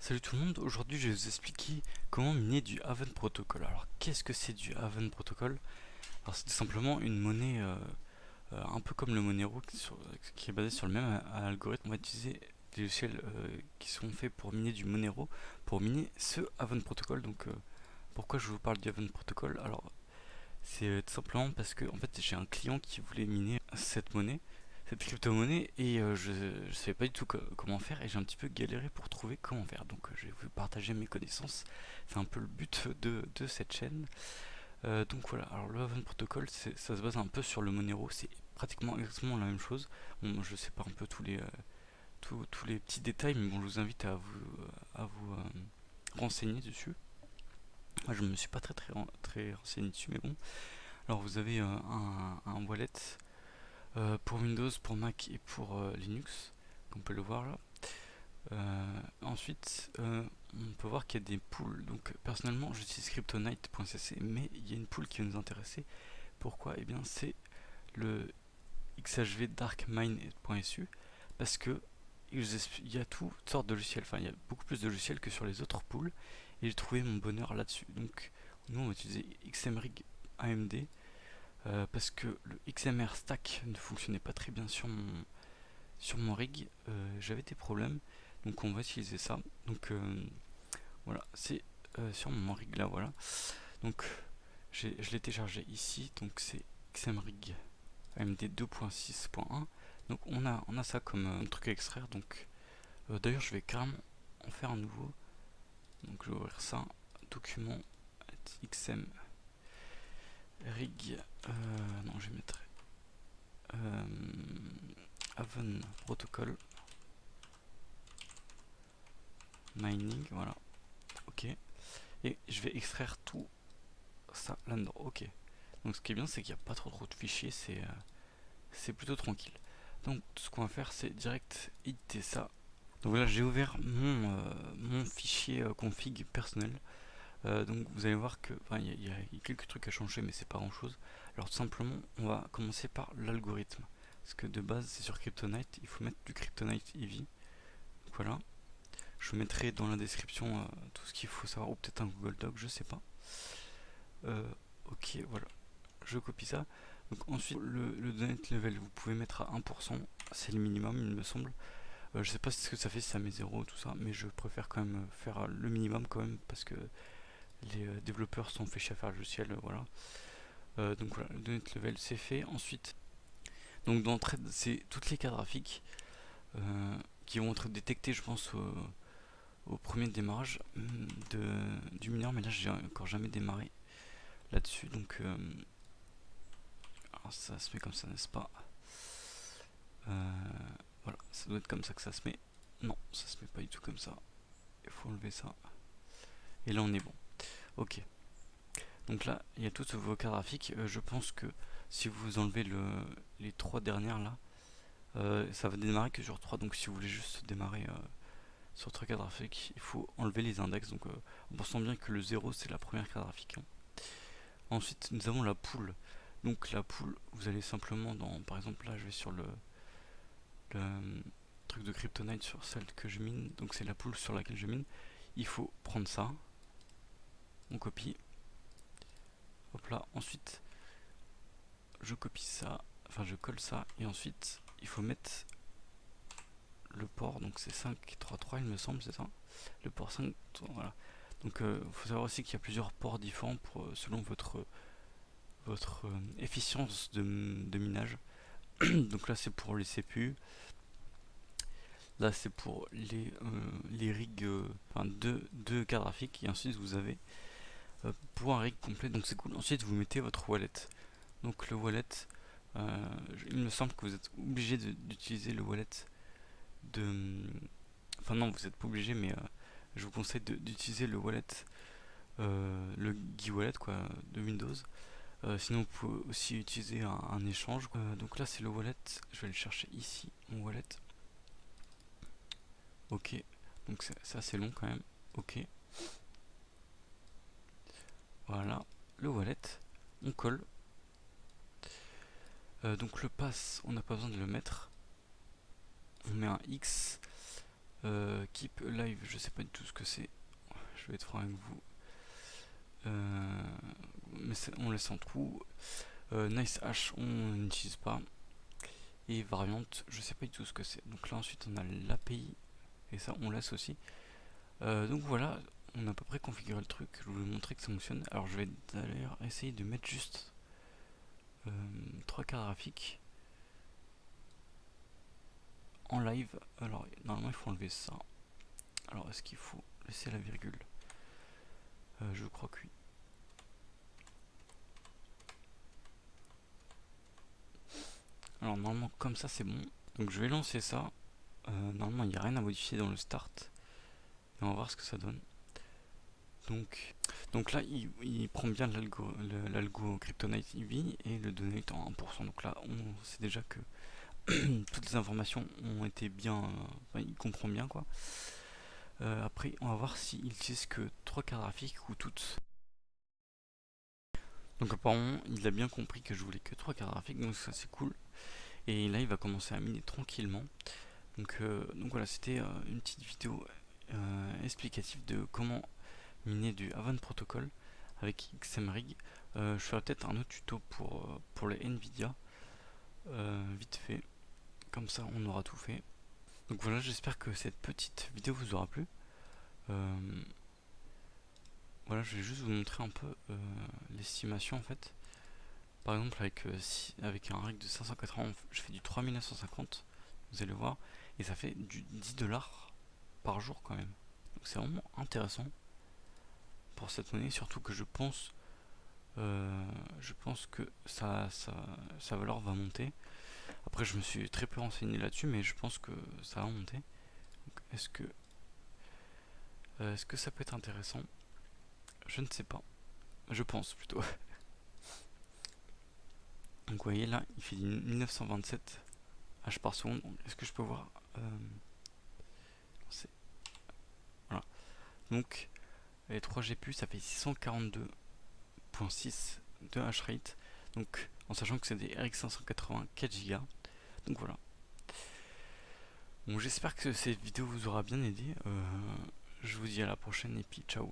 Salut tout le monde, aujourd'hui je vais vous expliquer comment miner du Haven Protocol. Alors qu'est-ce que c'est du Haven Protocol? Alors c'est tout simplement une monnaie un peu comme le Monero qui est basé sur le même algorithme. On va utiliser des logiciels qui sont faits pour miner du Monero pour miner ce Haven Protocol. Donc pourquoi je vous parle du Haven Protocol? Alors c'est tout simplement parce que en fait j'ai un client qui voulait miner cette monnaie, cette crypto-monnaie, et je ne savais pas du tout comment faire, et j'ai un petit peu galéré pour trouver comment faire. Donc je vais vous partager mes connaissances, c'est un peu le but de cette chaîne. Donc voilà, alors le Haven Protocol, ça se base un peu sur le Monero, c'est pratiquement exactement la même chose. Bon, je sais pas un peu tous les petits détails, mais bon, je vous invite à vous renseigner dessus. Moi, je me suis pas très renseigné dessus, mais bon. Alors vous avez un wallet pour Windows, pour Mac et pour Linux, comme on peut le voir là. Ensuite, on peut voir qu'il y a des pools. Donc personnellement, j'utilise Cryptonite.cc, mais il y a une pool qui va nous intéresser. Pourquoi? Eh bien, c'est le xhvdarkmine.su, parce que il y a toutes sortes de logiciels. Enfin, il y a beaucoup plus de logiciels que sur les autres pools, et j'ai trouvé mon bonheur là-dessus. Donc, nous, on va utiliser XMRig AMD. Parce que le XMR stack ne fonctionnait pas très bien sur mon rig, j'avais des problèmes, donc on va utiliser ça. Donc voilà, c'est sur mon rig là, voilà. Donc je l'ai téléchargé ici, donc c'est XMRig AMD 2.6.1. Donc on a ça comme truc à extraire. Donc d'ailleurs je vais carrément en faire un nouveau. Donc je vais ouvrir ça, document XMRig. Non, je vais mettre euh, Haven Protocol Mining, voilà, ok. Et je vais extraire tout ça là-dedans, ok. Donc ce qui est bien, c'est qu'il n'y a pas trop de fichiers, c'est plutôt tranquille. Donc ce qu'on va faire, c'est direct éditer ça. Donc voilà, j'ai ouvert mon fichier config personnel. Donc vous allez voir que il y a quelques trucs à changer, mais c'est pas grand chose. Alors tout simplement, on va commencer par l'algorithme. Parce que de base, c'est sur Kryptonite, il faut mettre du Kryptonite Eevee. Voilà. Je vous mettrai dans la description tout ce qu'il faut savoir, ou peut-être un Google Doc, je sais pas. Ok, voilà, je copie ça. Donc ensuite, le donate level, vous pouvez mettre à 1%, c'est le minimum, il me semble. Je sais pas ce que ça fait si ça met 0 tout ça, mais je préfère quand même faire le minimum quand même, parce que les développeurs sont fait chier à faire le logiciel, voilà. Donc voilà, le donate level c'est fait. Ensuite, donc d'entrée, c'est toutes les cartes graphiques qui vont être détectées, je pense, au premier démarrage du mineur, mais là j'ai encore jamais démarré là-dessus, donc alors ça se met comme ça, n'est-ce pas? Voilà, ça doit être comme ça que ça se met. Non, ça se met pas du tout comme ça, il faut enlever ça, et là on est bon. Ok, donc là il y a toutes vos cartes graphiques. Je pense que si vous enlevez les trois dernières là, ça va démarrer que sur 3, donc si vous voulez juste démarrer sur 3 cartes graphiques, il faut enlever les index, donc en pensant bien que le 0 c'est la première carte graphique, hein. Ensuite, nous avons la pool. Donc la pool, vous allez simplement dans, par exemple là, je vais sur le truc de Kryptonite sur celle que je mine. Donc c'est la pool sur laquelle je mine. Il faut prendre ça, on copie. Hop là. Ensuite, je copie ça, enfin je colle ça, et ensuite il faut mettre le port. Donc c'est 533 il me semble, c'est ça. Le port 5, voilà. Donc il faut savoir aussi qu'il y a plusieurs ports différents selon votre efficience de minage. Donc là c'est pour les CPU, là c'est pour les rigs, enfin deux cartes graphiques, et ensuite vous avez pour un rig complet, donc c'est cool. Ensuite vous mettez votre wallet. Donc le wallet, il me semble que vous êtes obligé d'utiliser le wallet de... Enfin non, vous n'êtes pas obligé, mais je vous conseille d'utiliser le wallet, le GuiWallet quoi, de Windows. Sinon vous pouvez aussi utiliser un échange. Donc là c'est le wallet, je vais le chercher ici, mon wallet. Ok, donc c'est assez long quand même. Ok, voilà, le wallet, on colle. Donc le pass, on n'a pas besoin de le mettre. On met un X. Keep live, je sais pas du tout ce que c'est. Je vais être franc avec vous. Mais on laisse en trou. Nice hash, on n'utilise pas. Et variante, je sais pas du tout ce que c'est. Donc là ensuite on a l'API et ça on laisse aussi. Donc voilà, on a à peu près configuré le truc. Je vais vous montrer que ça fonctionne. Alors je vais d'ailleurs essayer de mettre juste 3 cartes graphiques en live. Alors normalement il faut enlever ça. Alors est-ce qu'il faut laisser la virgule? Je crois que oui. Alors normalement comme ça c'est bon. Donc je vais lancer ça. Normalement il n'y a rien à modifier dans le start. Et on va voir ce que ça donne. Donc là il prend bien l'algo Kryptonite EV et le donate en 1%. Donc là on sait déjà que toutes les informations ont été bien. Enfin, il comprend bien quoi. Après on va voir s'il utilise que 3 cartes graphiques ou toutes. Donc apparemment il a bien compris que je voulais que 3 cartes graphiques, donc ça c'est cool. Et là il va commencer à miner tranquillement. Donc voilà, c'était une petite vidéo explicative de comment miner du Avant Protocol avec XMRig. Je ferai peut-être un autre tuto pour les Nvidia, vite fait, comme ça on aura tout fait. Donc voilà, j'espère que cette petite vidéo vous aura plu. Voilà, je vais juste vous montrer un peu l'estimation en fait. Par exemple avec un rig de 580, je fais du 3950, vous allez voir, et ça fait du 10$ par jour quand même. Donc c'est vraiment intéressant pour cette monnaie, surtout que je pense que sa valeur va monter. Après je me suis très peu renseigné là-dessus, mais je pense que ça va monter. Est-ce que ça peut être intéressant? Je ne sais pas. Je pense plutôt. Donc vous voyez là, il fait 1927 H par seconde. Est-ce que je peux voir voilà. Donc les 3 GPU ça fait 642.6 de hash rate. Donc en sachant que c'est des RX 580 4 Go. Donc voilà. Bon, j'espère que cette vidéo vous aura bien aidé. Je vous dis à la prochaine et puis ciao.